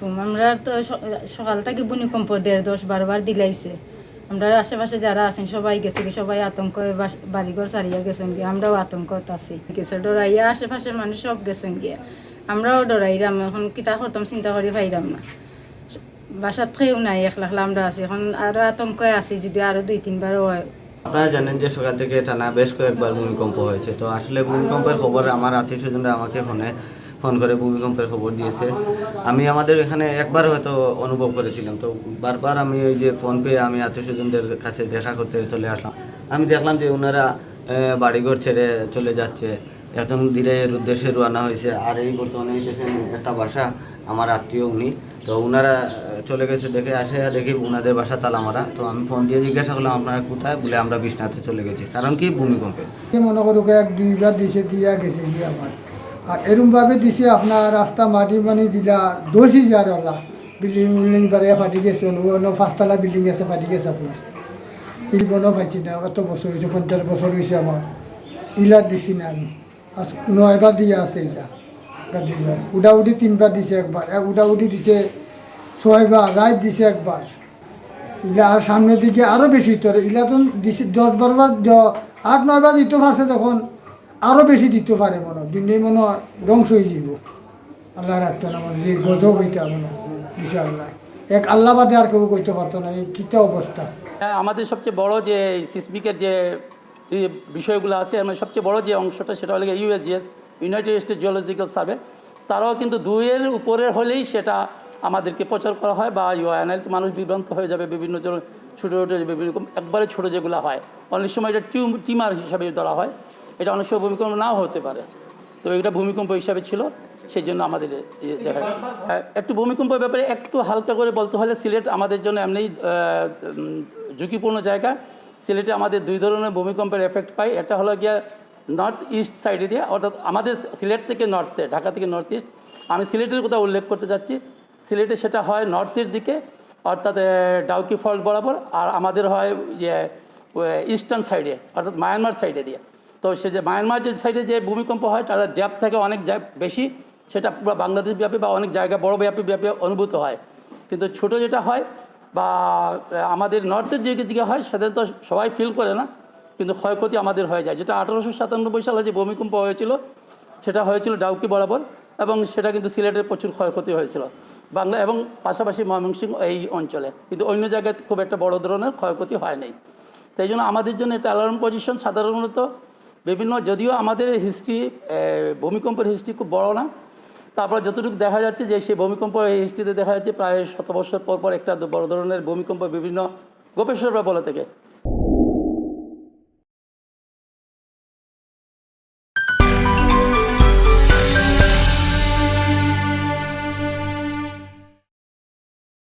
আমরা তো সকাল থেকে ভূমিকম্প 10-12 বার দিলাইছে। আমরা আশেপাশে যারা আছেন সবাই গেছে, সবাই আতঙ্ক বাড়িঘর ছাড়িয়া গেছেন গিয়ে, আমরাও আতঙ্কত আছি গেছে ডরাইয়া, আশেপাশের মানুষ সব গেছেন গিয়ে, আমরাও ডরাইলাম। এখন কিতা করতাম চিন্তা করি পাইলাম না। বাসার খেয়েও নাই, একলা আমরা আছি এখন, আরো আতঙ্কে আছি যদি আরো 2-3 বার হয়। আপনারা জানেন যে সকাল থেকে টানা বেশ কয়েকবার ভূমিকম্প হয়েছে। তো আসলে ভূমিকম্পের খবর আমার আত্মীয় স্বজনরা আমাকে ফোন করে ভূমিকম্পের খবর দিয়েছে। আমি আমাদের এখানে একবার হয়তো অনুভব করেছিলাম, তো বারবার আমি ওই যে ফোন পেয়ে আমি আত্মীয় স্বজনদের কাছে দেখা করতে চলে আসলাম। আমি দেখলাম যে ওনারা বাড়িঘর ছেড়ে চলে যাচ্ছে, একদম ধীরের উদ্দেশ্যে রওনা হয়েছে। আর এই বর্তমানে দেখেন একটা বাসা, আমার আত্মীয় উনি, তো ওনারা চলে গেছে, দেখি ওনাদের বাসা তালা মারা। তো আমি ফোন দিয়ে জিজ্ঞাসা করলাম আপনারা কোথায়, বলে আমরা বিছনাতে চলে গেছি। কারণ কি ভূমিকম্পে মনে করুক 1-2 বার দিছে দিয়া গেছে গিয়ে আমার। আর এরমভাবে দিছে আপনার রাস্তা মাটি মানে দিলা 10,000 ওলা বিল্ডিং বাড়ি ফাটি গেছে, অন্য 5তলা বিল্ডিং আছে ফাটি গেছে আপনার। ইলবনও পাইছি না, কত বছর হয়েছে, 50 বছর হয়েছে আমার। ইলার দিছি না আমি, আজ 9 বার দিয়ে আছে ইলা। উডাউডি 3 বার দিছে, একবার উডাউডি দিছে 6 বার, রাত দিছে একবার। ইলা আর সামনের দিকে আরও বেশি তোর ইলা তো দিছে 10-12 বার, 8-9 বার দিতে পারছে, তখন আরও বেশি দিতে পারে মনে হয়। দিনে মনে হয় ধ্বংস হয়ে যাব। আল্লাহ রাখতো না মনে, যে গজব হইতে মনে বিষয় আল্লাহ এক আল্লাহ বাদে আর কেউ কইতে পারতো না। এই কীটা অবস্থা। আমাদের সবচেয়ে বড় যে সিসমিকের যে বিষয়গুলো আছে, এর মধ্যে সবচেয়ে বড় যে অংশটা সেটা হলো USGS, United state geological survey. তারাও কিন্তু 2-এর উপরে হলেই সেটা আমাদেরকে প্রচার করা হয়, বা ইউএনএল মানুষ বিভ্রান্ত হয়ে যাবে বিভিন্ন ছোটো ছোটো বিভিন্ন একবারে ছোটো যেগুলো হয়, অনেক সময় এটা টিমার হিসাবে ধরা হয়। এটা অনেক সময় ভূমিকম্প নাও হতে পারে, তবে এটা ভূমিকম্প হিসাবে ছিল, সেই জন্য আমাদের দেখা যাচ্ছে। একটু ভূমিকম্পের ব্যাপারে একটু হালকা করে বলতে হলে, সিলেট আমাদের জন্য এমনিই ঝুঁকিপূর্ণ জায়গা। সিলেটে আমাদের 2 ধরনের ভূমিকম্পের এফেক্ট পাই। এটা হলো গিয়া নর্থ ইস্ট সাইডে দিয়ে, অর্থাৎ আমাদের সিলেট থেকে নর্থে, ঢাকা থেকে নর্থ ইস্ট। আমি সিলেটের কথা উল্লেখ করতে যাচ্ছি। সিলেটে সেটা হয় নর্থের দিকে, অর্থাৎ ডাউকি ফল্ট বরাবর, আর আমাদের হয় ইস্টার্ন সাইডে, অর্থাৎ মায়ানমার সাইডে দিয়ে। তো সে যে মায়ানমার যে সাইডে যে ভূমিকম্প হয়, তাদের ডেপথ থেকে অনেক বেশি, সেটা পুরো বাংলাদেশ ব্যাপী বা অনেক জায়গা বড় ব্যাপী অনুভূত হয়। কিন্তু ছোটো যেটা হয় বা আমাদের নর্থের দিকে হয়, সেটা তো সবাই ফিল করে না, কিন্তু ক্ষয়ক্ষতি আমাদের হয়ে যায়। যেটা 1897 সালে যে ভূমিকম্প হয়েছিল, সেটা হয়েছিল ডাউকি বরাবর, এবং সেটা কিন্তু সিলেটের প্রচুর ক্ষয়ক্ষতি হয়েছিল বাংলা এবং পাশাপাশি ময়মনসিংহ এই অঞ্চলে, কিন্তু অন্য জায়গায় খুব একটা বড় ধরনের ক্ষয়ক্ষতি হয় নাই। তাই জন্য আমাদের জন্য এটা অ্যালার্ম পজিশন। সাধারণত বিভিন্ন, যদিও আমাদের হিস্ট্রি, ভূমিকম্পের হিস্ট্রি খুব বড় না, তারপর যতটুকু দেখা যাচ্ছে যে সেই ভূমিকম্প হিস্ট্রিতে দেখা যাচ্ছে প্রায় 100 বছর পর একটা বড় ধরনের ভূমিকম্প বিভিন্ন গবেষকরা বলে থেকে